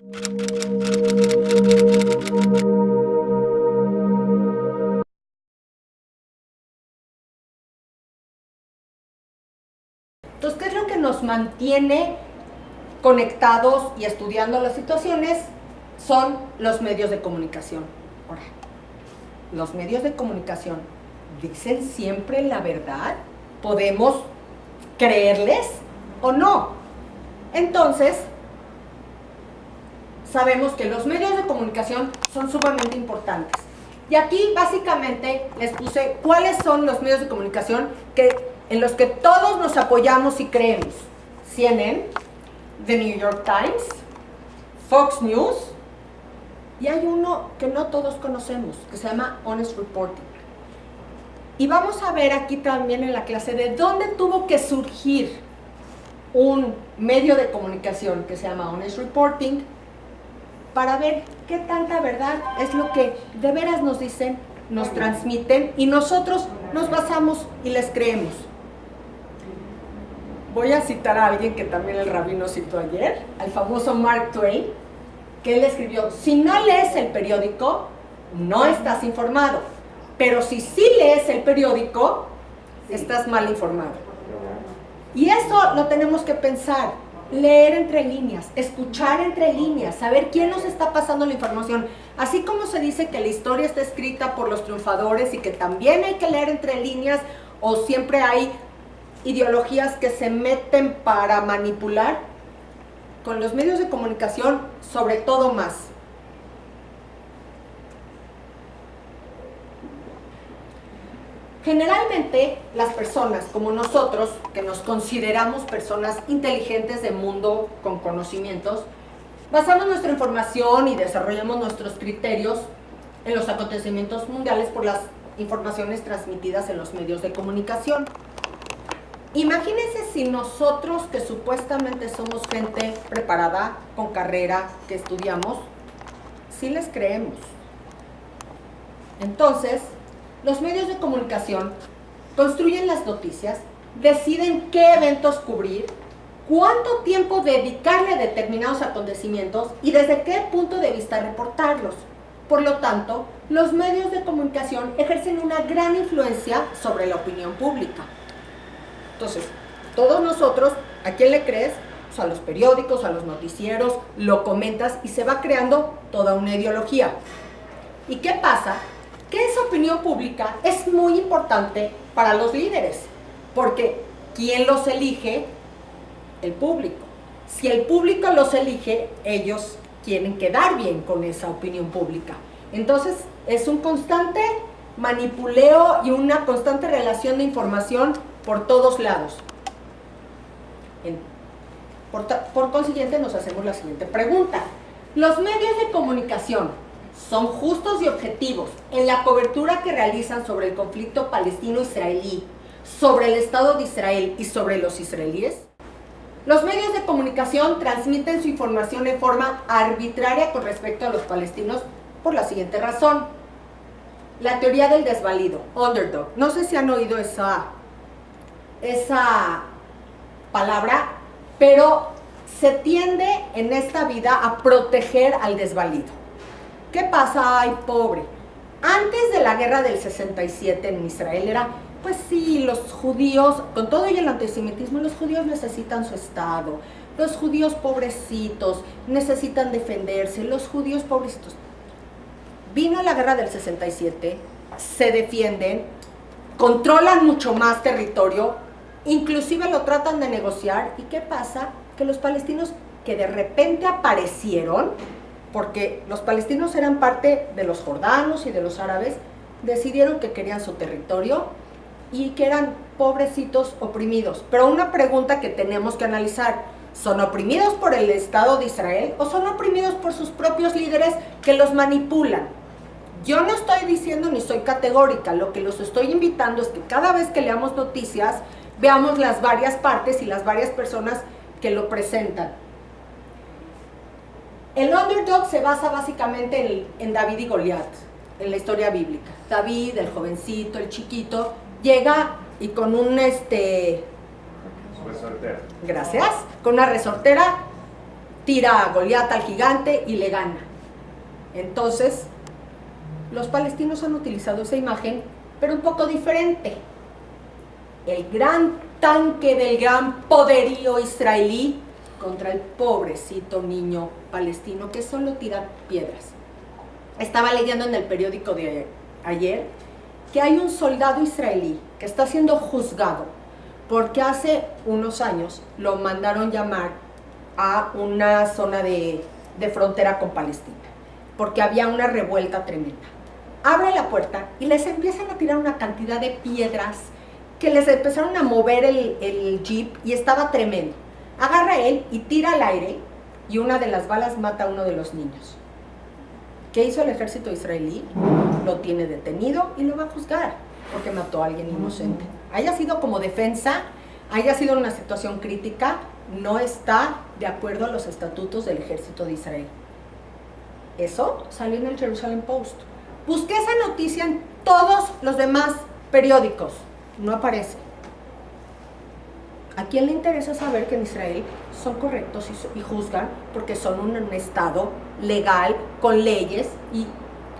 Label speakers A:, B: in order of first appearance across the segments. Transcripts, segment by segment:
A: Entonces, ¿qué es lo que nos mantiene conectados y estudiando las situaciones? Son los medios de comunicación. Ahora, los medios de comunicación dicen siempre la verdad. ¿Podemos creerles o no? Entonces, sabemos que los medios de comunicación son sumamente importantes. Y aquí básicamente les puse cuáles son los medios de comunicación en los que todos nos apoyamos y creemos. CNN, The New York Times, Fox News, y hay uno que no todos conocemos, que se llama Honest Reporting. Y vamos a ver aquí también en la clase de dónde tuvo que surgir un medio de comunicación que se llama Honest Reporting, para ver qué tanta verdad es lo que de veras nos dicen, nos transmiten, y nosotros nos basamos y les creemos. Voy a citar a alguien que también el rabino citó ayer, al famoso Mark Twain, que él escribió: si no lees el periódico, no estás informado, pero si sí lees el periódico, estás mal informado. Y eso lo tenemos que pensar, leer entre líneas, escuchar entre líneas, saber quién nos está pasando la información. Así como se dice que la historia está escrita por los triunfadores y que también hay que leer entre líneas, o siempre hay ideologías que se meten para manipular, con los medios de comunicación sobre todo más. Generalmente las personas como nosotros, que nos consideramos personas inteligentes de mundo con conocimientos, basamos nuestra información y desarrollamos nuestros criterios en los acontecimientos mundiales por las informaciones transmitidas en los medios de comunicación. Imagínense si nosotros, que supuestamente somos gente preparada, con carrera, que estudiamos, sí les creemos. Entonces, los medios de comunicación construyen las noticias, deciden qué eventos cubrir, cuánto tiempo dedicarle a determinados acontecimientos y desde qué punto de vista reportarlos. Por lo tanto, los medios de comunicación ejercen una gran influencia sobre la opinión pública. Entonces, todos nosotros, ¿a quién le crees? Pues a los periódicos, a los noticieros, lo comentas y se va creando toda una ideología. ¿Y qué pasa? Que esa opinión pública es muy importante para los líderes, porque ¿quién los elige? El público. Si el público los elige, ellos quieren quedar bien con esa opinión pública. Entonces, es un constante manipuleo y una constante relación de información por todos lados. Por consiguiente, nos hacemos la siguiente pregunta. ¿Los medios de comunicación son justos y objetivos en la cobertura que realizan sobre el conflicto palestino-israelí, sobre el Estado de Israel y sobre los israelíes? Los medios de comunicación transmiten su información en forma arbitraria con respecto a los palestinos por la siguiente razón. La teoría del desvalido, underdog. No sé si han oído esa palabra, pero se tiende en esta vida a proteger al desvalido. ¿Qué pasa? Ay, pobre. Antes de la guerra del 67 en Israel era, pues sí, los judíos, con todo y el antisemitismo, los judíos necesitan su Estado. Los judíos pobrecitos necesitan defenderse, los judíos pobrecitos. Vino la guerra del 67, se defienden, controlan mucho más territorio, inclusive lo tratan de negociar. ¿Y qué pasa? Que los palestinos que de repente aparecieron, porque los palestinos eran parte de los jordanos y de los árabes, decidieron que querían su territorio y que eran pobrecitos oprimidos. Pero una pregunta que tenemos que analizar: ¿son oprimidos por el Estado de Israel o son oprimidos por sus propios líderes que los manipulan? Yo no estoy diciendo ni soy categórica, lo que los estoy invitando es que cada vez que leamos noticias veamos las varias partes y las varias personas que lo presentan. El underdog se basa básicamente en David y Goliat, en la historia bíblica. David, el jovencito, el chiquito, llega y con un
B: resortera.
A: Gracias, con una resortera tira a Goliat, al gigante, y le gana. Entonces, los palestinos han utilizado esa imagen, pero un poco diferente. El gran tanque del gran poderío israelí contra el pobrecito niño palestino que solo tira piedras. Estaba leyendo en el periódico de ayer que hay un soldado israelí que está siendo juzgado porque hace unos años lo mandaron llamar a una zona de frontera con Palestina, porque había una revuelta tremenda. Abre la puerta y les empiezan a tirar una cantidad de piedras que les empezaron a mover el jeep y estaba tremendo. Agarra él y tira al aire y una de las balas mata a uno de los niños. ¿Qué hizo el ejército israelí? Lo tiene detenido y lo va a juzgar porque mató a alguien inocente. Haya sido como defensa, haya sido una situación crítica, no está de acuerdo a los estatutos del ejército de Israel. Eso salió en el Jerusalem Post. Busqué esa noticia en todos los demás periódicos. No aparece. ¿A quién le interesa saber que en Israel son correctos y juzgan porque son un estado legal, con leyes, y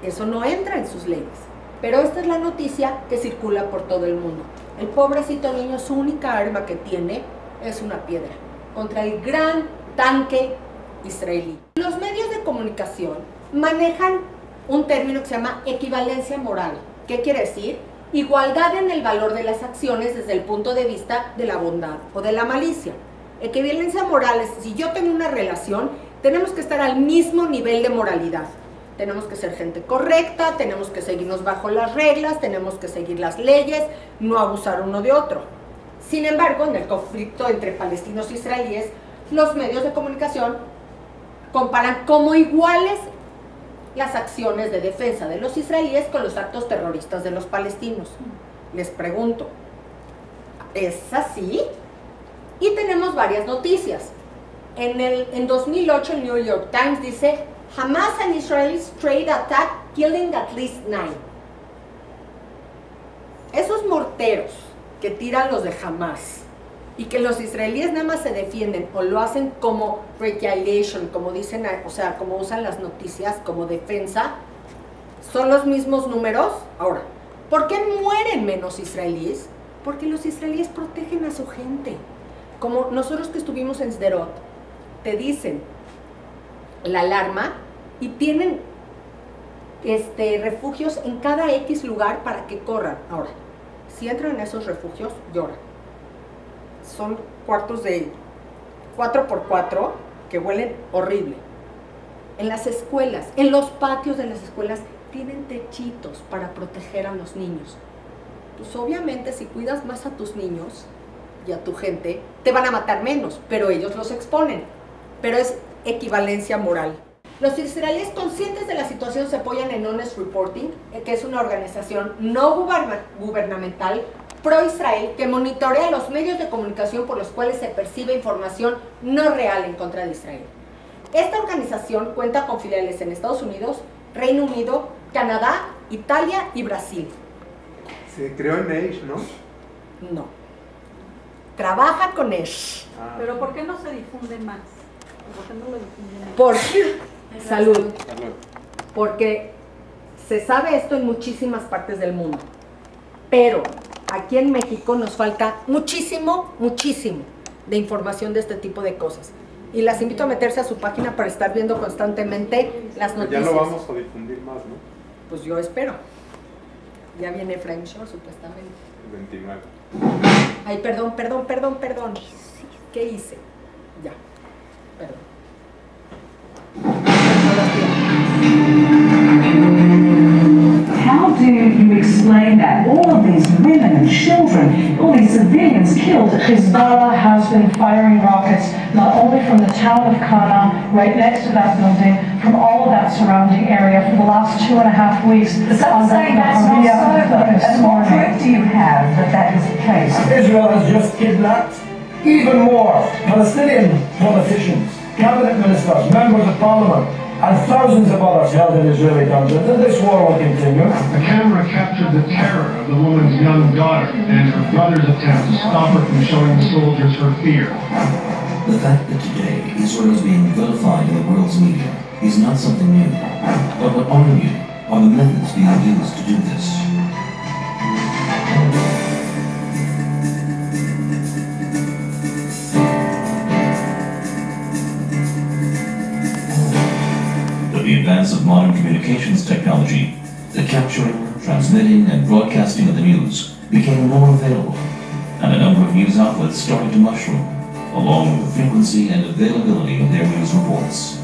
A: eso no entra en sus leyes? Pero esta es la noticia que circula por todo el mundo. El pobrecito niño, su única arma que tiene es una piedra contra el gran tanque israelí. Los medios de comunicación manejan un término que se llama equivalencia moral. ¿Qué quiere decir? Igualdad en el valor de las acciones desde el punto de vista de la bondad o de la malicia. Equivalencia moral es, si yo tengo una relación, tenemos que estar al mismo nivel de moralidad. Tenemos que ser gente correcta, tenemos que seguirnos bajo las reglas, tenemos que seguir las leyes, no abusar uno de otro. Sin embargo, en el conflicto entre palestinos e israelíes, los medios de comunicación comparan como iguales las acciones de defensa de los israelíes con los actos terroristas de los palestinos. Les pregunto, ¿es así? Y tenemos varias noticias. En 2008 el New York Times dice: Hamas and Israel straight attack, killing at least 9. Esos morteros que tiran los de Hamas y que los israelíes nada más se defienden o lo hacen como retaliation, como dicen, o sea, como usan las noticias como defensa, son los mismos números. Ahora, ¿por qué mueren menos israelíes? Porque los israelíes protegen a su gente. Como nosotros que estuvimos en Sderot, te dicen la alarma y tienen refugios en cada X lugar para que corran. Ahora, si entran en esos refugios, lloran. Son cuartos de 4x4 que huelen horrible. En las escuelas, en los patios de las escuelas, tienen techitos para proteger a los niños. Pues obviamente si cuidas más a tus niños y a tu gente, te van a matar menos, pero ellos los exponen. Pero es equivalencia moral. Los israelíes conscientes de la situación se apoyan en Honest Reporting, que es una organización no gubernamental pro-Israel que monitorea los medios de comunicación por los cuales se percibe información no real en contra de Israel. Esta organización cuenta con filiales en Estados Unidos, Reino Unido, Canadá, Italia y Brasil.
B: Se creó en Eish, ¿no?
A: No. Trabaja con Eish.
C: ¿Pero por qué no se difunde más? ¿Por qué no lo difunden más?
A: Porque, salud, porque se sabe esto en muchísimas partes del mundo, pero aquí en México nos falta muchísimo de información de este tipo de cosas. Y las invito a meterse a su página para estar viendo constantemente las noticias.
B: Ya lo vamos a difundir más, ¿no?
A: Pues yo espero. Ya viene Frank Shore, supuestamente.
B: El 29.
A: Ay, perdón. ¿Qué hice? Ya, perdón.
D: How do you explain that all of these women and children, all these civilians killed? Hezbollah has been firing rockets not only from the town of Qana, right next to that building, from all of that surrounding area for the last 2.5 weeks.
E: Some say that's not so. And what proof do you have that that is the case?
F: Israel has just kidnapped even more Palestinian politicians, cabinet ministers, members of parliament, and thousands of others held in Israeli dungeons, and this war will continue.
G: The camera captured the terror of the woman's young daughter and her brother's attempt to stop her from showing the soldiers her fear.
H: The fact that today Israel is being vilified in the world's media is not something new. But what are new are the methods being used to do this. With the advance of modern communications technology, the capturing, transmitting, and broadcasting of the news became more available, and a number of news outlets started to mushroom, along with the frequency and availability of their news reports.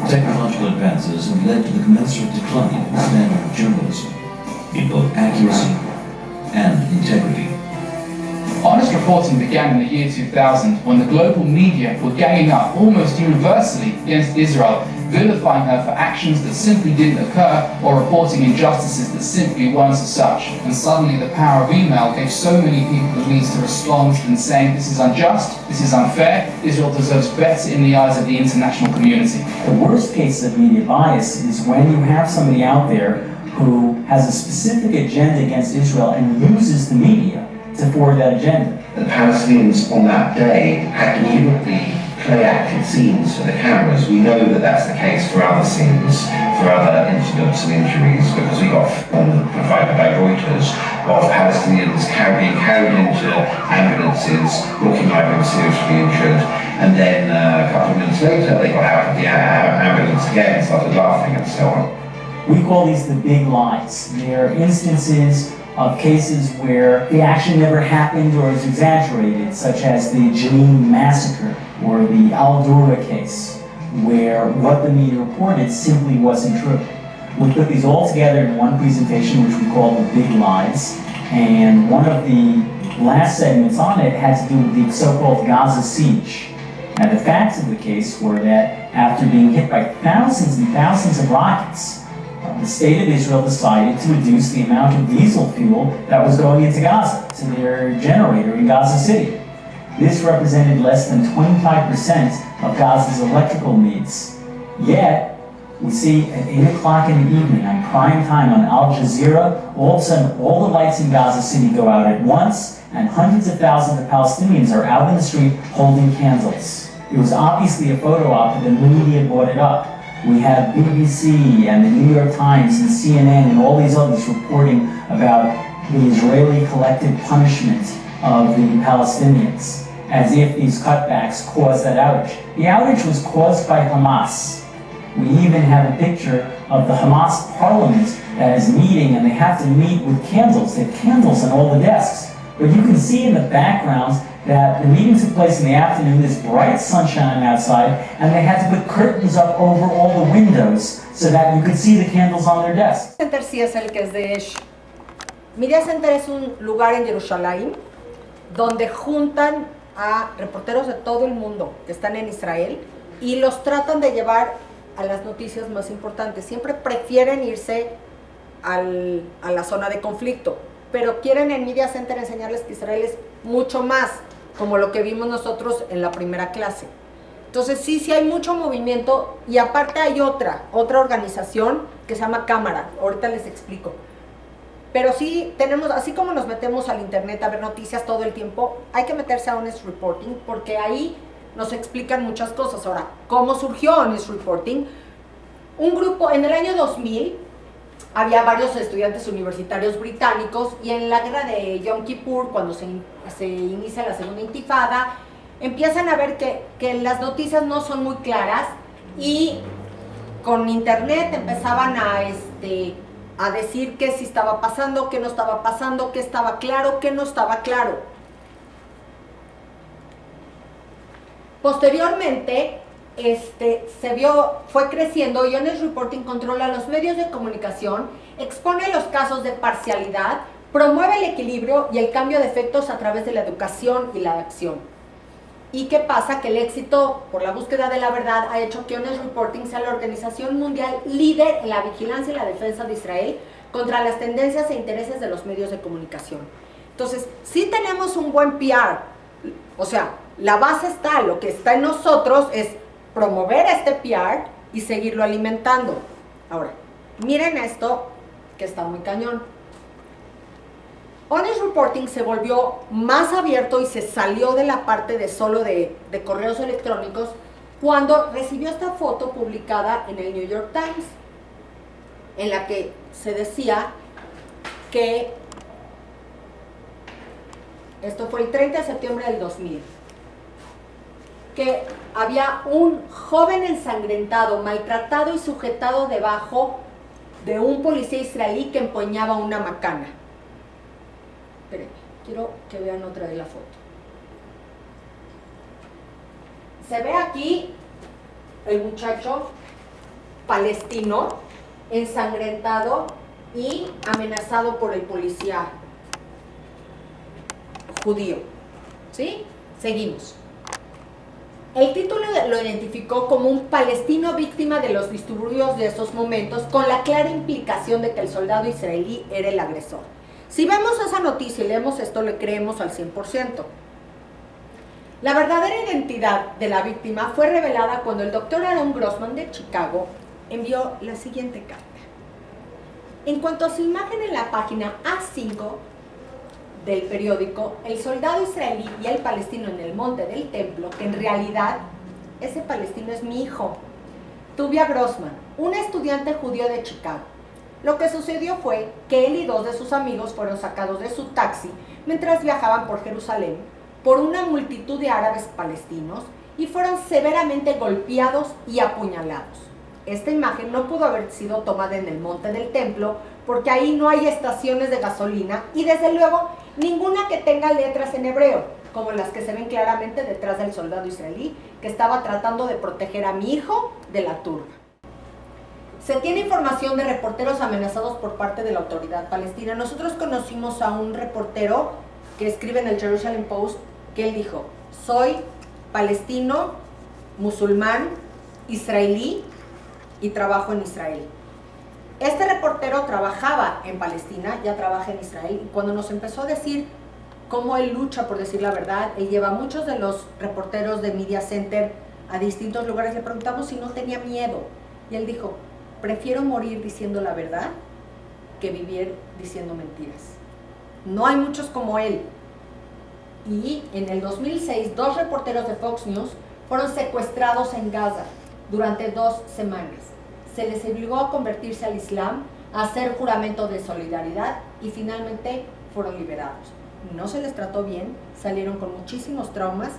H: Technological advances have led to the commensurate decline in the standard of journalism, in both accuracy and integrity.
I: Honest reporting began in the year 2000 when the global media were ganging up almost universally against Israel, vilifying her for actions that simply didn't occur or reporting injustices that simply weren't as such. And suddenly the power of email gave so many people the means to respond and saying this is unjust, this is unfair, Israel deserves better in the eyes of the international community.
J: The worst case of media bias is when you have somebody out there who has a specific agenda against Israel and uses the media to forward that agenda.
K: The Palestinians on that day had deliberately play-acted scenes for the cameras. We know that that's the case for other scenes, for other incidents and injuries, because we got provided by Reuters of Palestinians being carried into ambulances, looking like they were seriously injured, and then a couple of minutes later they got out of the ambulance again and started laughing and so on.
J: We call these the big lies. They're instances of cases where the action never happened or is exaggerated, such as the Jenin massacre or the Al-Dura case, where what the media reported simply wasn't true. We put these all together in one presentation, which we call the big lies, and one of the last segments on it had to do with the so-called Gaza siege. Now, the facts of the case were that after being hit by thousands and thousands of rockets, the state of Israel decided to reduce the amount of diesel fuel that was going into Gaza, to their generator in Gaza City. This represented less than 25% of Gaza's electrical needs. Yet, we see at 8 o'clock in the evening on prime time on Al Jazeera, all of a sudden all the lights in Gaza City go out at once, and hundreds of thousands of Palestinians are out in the street holding candles. It was obviously a photo op, but the media brought it up. We have BBC and the New York Times and CNN and all these others reporting about the Israeli collective punishment of the Palestinians, as if these cutbacks caused that outage. The outage was caused by Hamas. We even have a picture of the Hamas parliament that is meeting, and they have to meet with candles. They have candles on all the desks. But you can see in the background that the meeting took place in the afternoon, there's bright sunshine outside, and they had to put curtains up over all the windows so that you could see the candles on their desks.
A: Media Center sí es el que es de Esh. Media Center es un lugar en Jerusalén donde juntan a reporteros de todo el mundo que están en Israel y los tratan de llevar a las noticias más importantes. Siempre prefieren irse a la zona de conflicto, pero quieren en Media Center enseñarles que Israel es mucho más, como lo que vimos nosotros en la primera clase. Entonces sí hay mucho movimiento, y aparte hay otra organización que se llama Cámara, ahorita les explico. Pero sí tenemos, así como nos metemos al internet a ver noticias todo el tiempo, hay que meterse a Honest Reporting, porque ahí nos explican muchas cosas. Ahora, ¿cómo surgió Honest Reporting? Un grupo, en el año 2000, había varios estudiantes universitarios británicos, y en la guerra de Yom Kippur, cuando se inicia la segunda intifada, empiezan a ver que las noticias no son muy claras, y con internet empezaban a decir qué sí estaba pasando, qué no estaba pasando, qué estaba claro, qué no estaba claro. Posteriormente, fue creciendo, y Honest Reporting controla los medios de comunicación, expone los casos de parcialidad, promueve el equilibrio y el cambio de efectos a través de la educación y la acción. ¿Y qué pasa? Que el éxito por la búsqueda de la verdad ha hecho que Honest Reporting sea la organización mundial líder en la vigilancia y la defensa de Israel contra las tendencias e intereses de los medios de comunicación. Entonces, sí tenemos un buen PR, o sea, la base está, lo que está en nosotros es promover este PR y seguirlo alimentando. Ahora, miren esto que está muy cañón. Honest Reporting se volvió más abierto y se salió de la parte de solo de correos electrónicos cuando recibió esta foto publicada en el New York Times, en la que se decía que, esto fue el 30 de septiembre del 2000, que había un joven ensangrentado, maltratado y sujetado debajo de un policía israelí que empuñaba una macana. Espérenme, quiero que vean otra vez la foto. Se ve aquí el muchacho palestino ensangrentado y amenazado por el policía judío. ¿Sí? Seguimos. El título lo identificó como un palestino víctima de los disturbios de esos momentos, con la clara implicación de que el soldado israelí era el agresor. Si vemos esa noticia y leemos esto, le creemos al 100%. La verdadera identidad de la víctima fue revelada cuando el doctor Aaron Grossman de Chicago envió la siguiente carta. En cuanto a su imagen en la página A5 del periódico, el soldado israelí y el palestino en el monte del templo, que en realidad ese palestino es mi hijo, Tuvia Grossman, un estudiante judío de Chicago. Lo que sucedió fue que él y dos de sus amigos fueron sacados de su taxi mientras viajaban por Jerusalén por una multitud de árabes palestinos y fueron severamente golpeados y apuñalados. Esta imagen no pudo haber sido tomada en el monte del templo porque ahí no hay estaciones de gasolina y desde luego ninguna que tenga letras en hebreo, como las que se ven claramente detrás del soldado israelí que estaba tratando de proteger a mi hijo de la turba. Se tiene información de reporteros amenazados por parte de la autoridad palestina. Nosotros conocimos a un reportero que escribe en el Jerusalem Post que él dijo: soy palestino, musulmán, israelí y trabajo en Israel. Este reportero trabajaba en Palestina, ya trabaja en Israel, y cuando nos empezó a decir cómo él lucha por decir la verdad, él lleva a muchos de los reporteros de Media Center a distintos lugares, le preguntamos si no tenía miedo, y él dijo: prefiero morir diciendo la verdad que vivir diciendo mentiras. No hay muchos como él. Y en el 2006, 2 reporteros de Fox News fueron secuestrados en Gaza durante 2 semanas. Se les obligó a convertirse al Islam, a hacer juramento de solidaridad y finalmente fueron liberados. No se les trató bien, salieron con muchísimos traumas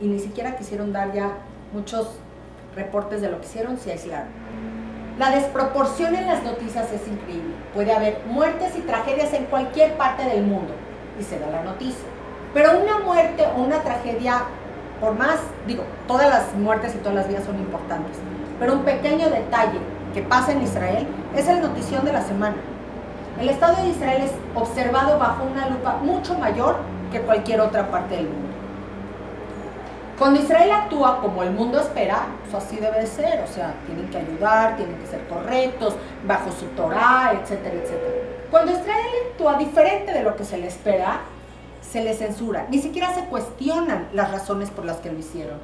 A: y ni siquiera quisieron dar ya muchos reportes de lo que hicieron, se aislaron. La desproporción en las noticias es increíble. Puede haber muertes y tragedias en cualquier parte del mundo y se da la noticia. Pero una muerte o una tragedia, por más, todas las muertes y todas las vidas son importantes, pero un pequeño detalle que pasa en Israel es el notición de la semana. El Estado de Israel es observado bajo una lupa mucho mayor que cualquier otra parte del mundo. Cuando Israel actúa como el mundo espera, pues así debe de ser, o sea, tienen que ayudar, tienen que ser correctos, bajo su Torah, etcétera, etcétera. Cuando Israel actúa diferente de lo que se le espera, se le censura, ni siquiera se cuestionan las razones por las que lo hicieron.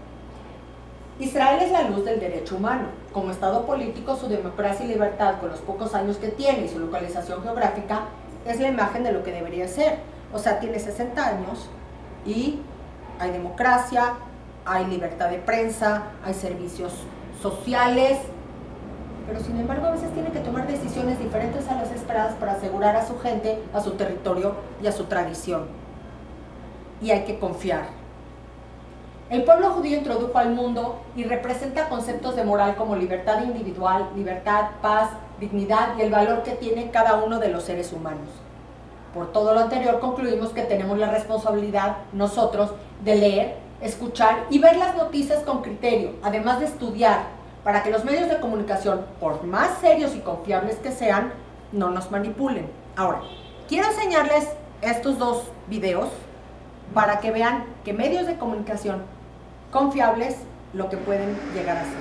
A: Israel es la luz del derecho humano. Como Estado político, su democracia y libertad, con los pocos años que tiene y su localización geográfica, es la imagen de lo que debería ser. O sea, tiene 60 años y hay democracia, hay libertad de prensa, hay servicios sociales, pero sin embargo a veces tiene que tomar decisiones diferentes a las esperadas para asegurar a su gente, a su territorio y a su tradición. Y hay que confiar. El pueblo judío introdujo al mundo y representa conceptos de moral como libertad individual, libertad, paz, dignidad y el valor que tiene cada uno de los seres humanos. Por todo lo anterior concluimos que tenemos la responsabilidad, nosotros, de leer, escuchar y ver las noticias con criterio, además de estudiar, para que los medios de comunicación, por más serios y confiables que sean, no nos manipulen. Ahora, quiero enseñarles estos 2 videos para que vean que medios de comunicación confiables lo que pueden llegar a ser.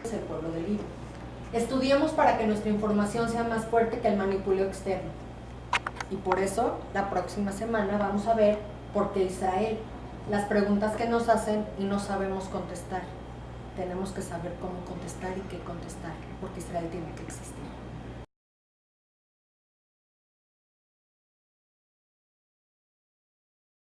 A: Es el pueblo del libro. Estudiemos para que nuestra información sea más fuerte que el manipulio externo. Y por eso, la próxima semana vamos a ver por qué Israel. Las preguntas que nos hacen y no sabemos contestar. Tenemos que saber cómo contestar y qué contestar, porque Israel tiene que existir.